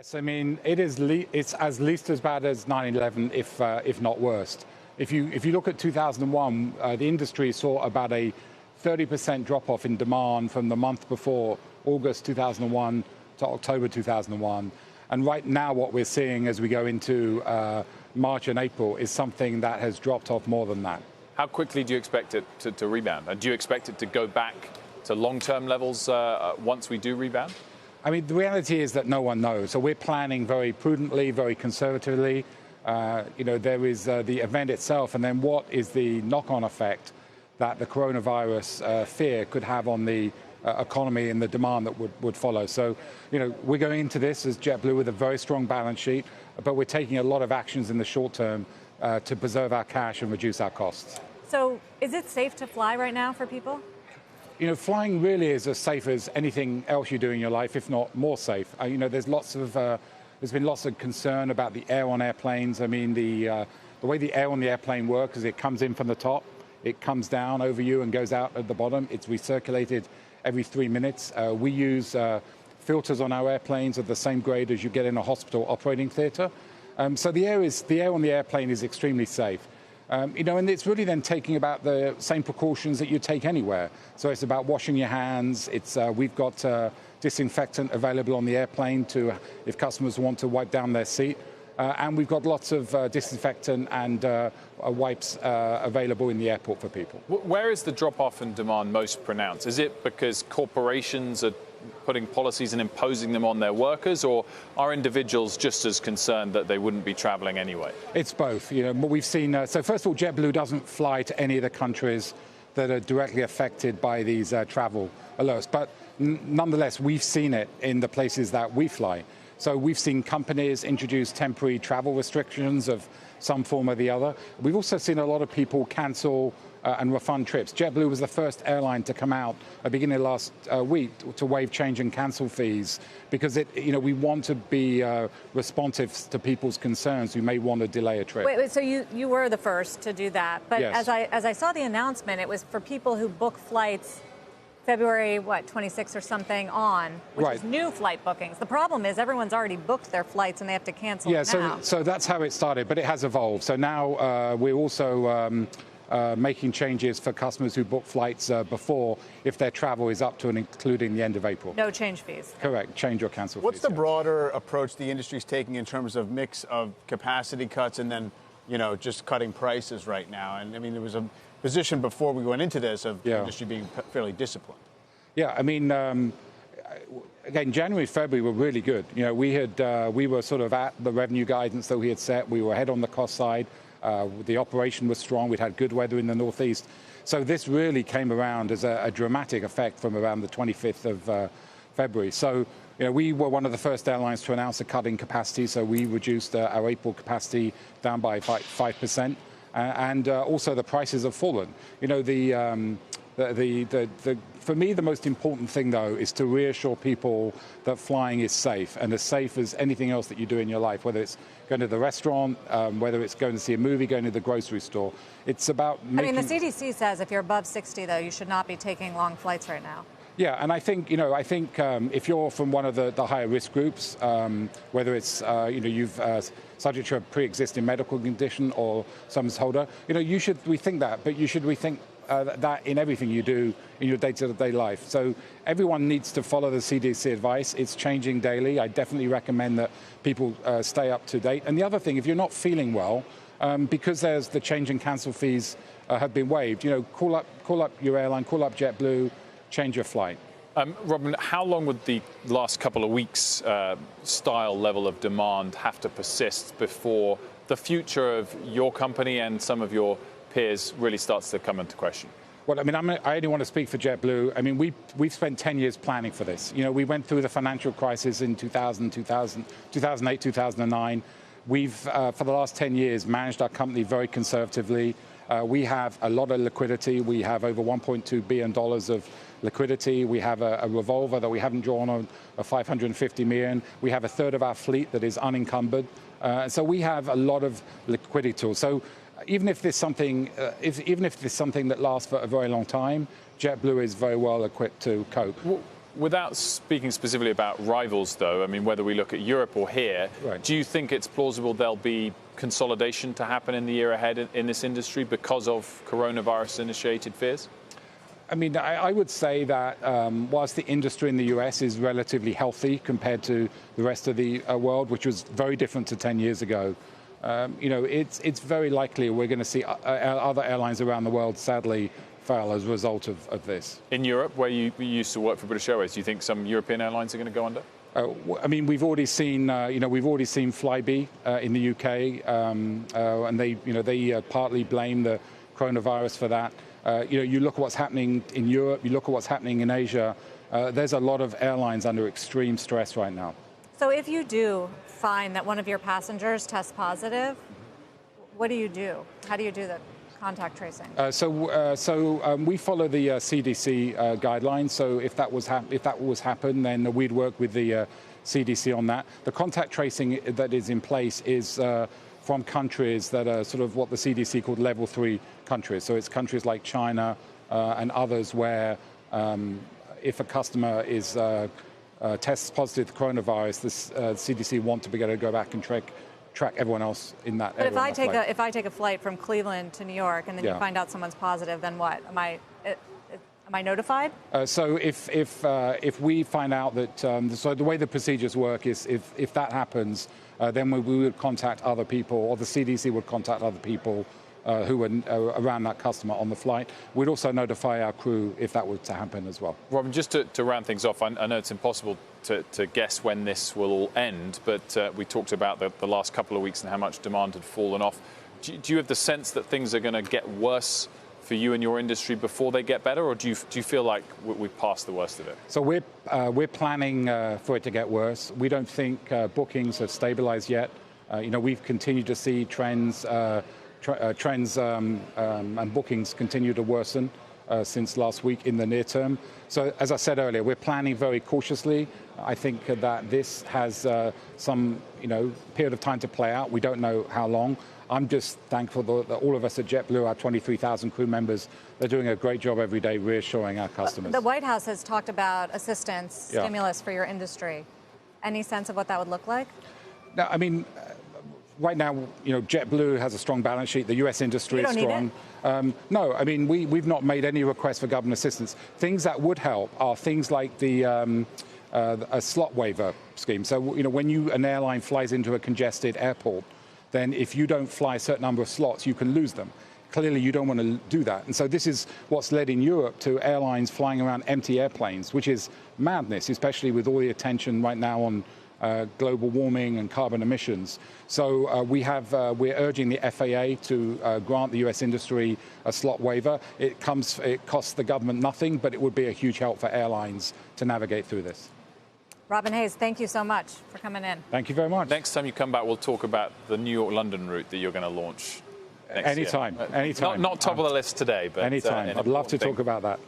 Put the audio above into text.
Yes, I mean, it's as least as bad as 9/11, if not worse. If you look at 2001, the industry saw about a 30% drop-off in demand from the month before, August 2001 to October 2001. And right now what we're seeing as we go into March and April is something that has dropped off more than that. How quickly do you expect it to rebound? And do you expect it to go back to long-term levels once we do rebound? I mean, the reality is that no one knows. So we're planning very prudently, very conservatively. There is the event itself, and then what is the knock-on effect that the coronavirus fear could have on the economy and the demand that would follow. So, we're going into this as JetBlue with a very strong balance sheet, but we're taking a lot of actions in the short term to preserve our cash and reduce our costs. So is it safe to fly right now for people? Flying really is as safe as anything else you do in your life, if not more safe. There's been lots of concern about the air on airplanes. I mean, the way the air on the airplane works is it comes in from the top, it comes down over you and goes out at the bottom. It's recirculated every 3 minutes. We use filters on our airplanes of the same grade as you get in a hospital operating theater. So the air on the airplane is extremely safe. And it's really then taking about the same precautions that you take anywhere. So it's about washing your hands. We've got disinfectant available on the airplane if customers want to wipe down their seat. And we've got lots of disinfectant and wipes available in the airport for people. Where is the drop-off in demand most pronounced? Is it because corporations are putting policies and imposing them on their workers, or are individuals just as concerned that they wouldn't be traveling anyway? It's both. We've seen. So first of all, JetBlue doesn't fly to any of the countries that are directly affected by these travel alerts. But nonetheless, we've seen it in the places that we fly. So we've seen companies introduce temporary travel restrictions of some form or the other. We've also seen a lot of people cancel and refund trips. JetBlue was the first airline to come out at the beginning of last week to waive change and cancel fees because we want to be responsive to people's concerns who may want to delay a trip. Wait, so you were the first to do that, but yes. as I saw the announcement, it was for people who book flights February 26th or something on, which right. is new flight bookings. The problem is everyone's already booked their flights and they have to cancel now. So that's how it started, but it has evolved. So now we're also making changes for customers who book flights before if their travel is up to and including the end of April. No change fees. Correct. Change or cancel What's fees. What's the broader approach the industry's taking in terms of mix of capacity cuts and then, just cutting prices right now? And I mean, there was a position before we went into this of the industry being fairly disciplined. Yeah, I mean, again, January, February were really good. We were sort of at the revenue guidance that we had set. We were ahead on the cost side. The operation was strong. We'd had good weather in the Northeast. So this really came around as a dramatic effect from around the 25th of February. So, we were one of the first airlines to announce a cut in capacity. So we reduced our April capacity down by 5%. And also the prices have fallen. For me, the most important thing, though, is to reassure people that flying is safe and as safe as anything else that you do in your life, whether it's going to the restaurant, whether it's going to see a movie, going to the grocery store. It's about making... I mean, the CDC says if you're above 60, though, you should not be taking long flights right now. Yeah, and I think, if you're from one of the higher risk groups, whether it's, you've subject to a pre-existing medical condition or some holder, you should rethink that, but you should rethink that in everything you do in your day-to-day life. So everyone needs to follow the CDC advice. It's changing daily. I definitely recommend that people stay up to date. And the other thing, if you're not feeling well, because there's the change and cancel fees have been waived, call up your airline, call up JetBlue, change your flight. Robin, how long would the last couple of weeks' style level of demand have to persist before the future of your company and some of your peers really starts to come into question? Well, I mean, I only want to speak for JetBlue. I mean, we've spent 10 years planning for this. We went through the financial crisis in 2008, 2009. We've, for the last 10 years, managed our company very conservatively. We have a lot of liquidity. We have over $1.2 billion of liquidity. We have a revolver that we haven't drawn on of $550 million. We have a third of our fleet that is unencumbered. So we have a lot of liquidity tools. So even if there's something that lasts for a very long time, JetBlue is very well equipped to cope. Without speaking specifically about rivals, though, I mean, whether we look at Europe or here, right. Do you think it's plausible there'll be consolidation to happen in the year ahead in this industry because of coronavirus-initiated fears? I mean, I would say that whilst the industry in the US is relatively healthy compared to the rest of the world, which was very different to 10 years ago, it's very likely we're going to see other airlines around the world, sadly, fail as a result of this. In Europe, where you used to work for British Airways, do you think some European airlines are going to go under? I mean, we've already seen, Flybe in the UK, and they partly blame the coronavirus for that. You look at what's happening in Europe, you look at what's happening in Asia, there's a lot of airlines under extreme stress right now. So if you do find that one of your passengers tests positive, what do you do? How do you do the contact tracing? We follow the CDC guidelines. So if that was happen, then we'd work with the CDC on that. The contact tracing that is in place is from countries that are sort of what the CDC called level 3 countries. So it's countries like China and others where if a customer is tests positive to coronavirus, the CDC want to be able to go back and track everyone else in that area. But if I take a flight from Cleveland to New York and then you find out someone's positive, then what? Am I notified? So if we find out that, so the way the procedures work is if that happens, then we would contact other people, or the CDC would contact other people who were around that customer on the flight. We'd also notify our crew if that were to happen as well. Robin, just to round things off, I know it's impossible to guess when this will all end, but we talked about the last couple of weeks and how much demand had fallen off. Do you have the sense that things are going to get worse for you and your industry before they get better, or do you feel like we've passed the worst of it? So we're planning for it to get worse. We don't think bookings have stabilized yet. We've continued to see trends and bookings continue to worsen since last week in the near term. So as I said earlier, we're planning very cautiously. I think that this has some period of time to play out. We don't know how long. I'm just thankful that all of us at JetBlue, our 23,000 crew members, they're doing a great job every day reassuring our customers. The White House has talked about assistance, stimulus for your industry. Any sense of what that would look like? No, I mean, right now, JetBlue has a strong balance sheet. The U.S. industry is strong. No, I mean, we've not made any requests for government assistance. Things that would help are things like a slot waiver scheme. So, when an airline flies into a congested airport, then if you don't fly a certain number of slots, you can lose them. Clearly, you don't want to do that. And so this is what's led in Europe to airlines flying around empty airplanes, which is madness, especially with all the attention right now on global warming and carbon emissions. So we're urging the FAA to grant the U.S. industry a slot waiver. It costs the government nothing, but it would be a huge help for airlines to navigate through this. Robin Hayes, thank you so much for coming in. Thank you very much. Next time you come back, we'll talk about the New York-London route that you're going to launch next year. Anytime. Not top of the list today, but anytime. I'd love to talk about that.